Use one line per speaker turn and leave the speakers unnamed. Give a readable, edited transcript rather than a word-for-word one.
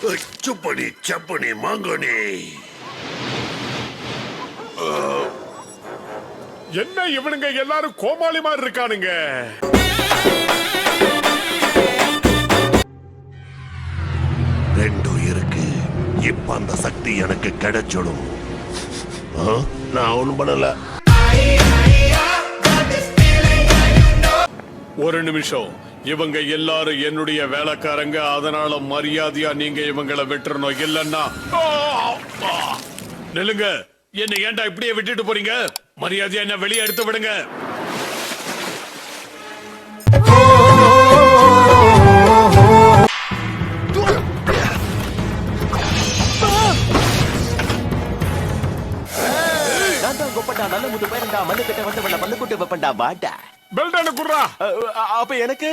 சுப்பனி சப்பனி மாங்கனி.
என்ன இவனுங்க எல்லாரும் கோமாளி மாதிரி இருக்கானுங்க.
ரெண்டும் இருக்கு. இப்ப அந்த சக்தி எனக்கு கிடைச்சிடும். நான் ஒண்ணும் பண்ணல.
ஒரு நிமிஷம், இவங்க எல்லாரும் என்னுடைய வேலைக்காரங்க. அதனால மரியாதையா நீங்க இவங்களை விட்டுறணும். இல்லன்னா நில்லுங்க. என்ன ஏன்டா இப்படியே விட்டுட்டு போறீங்க? மரியாதையா என்ன வெளியே எடுத்து விடுங்க.
நல்ல முத்து பேருண்டா. மல்லு கிட்ட வந்து பல்லு குட்டு வைப்பண்டா. வாடா
பெல்டான குர்ரா.
அப்ப எனக்கு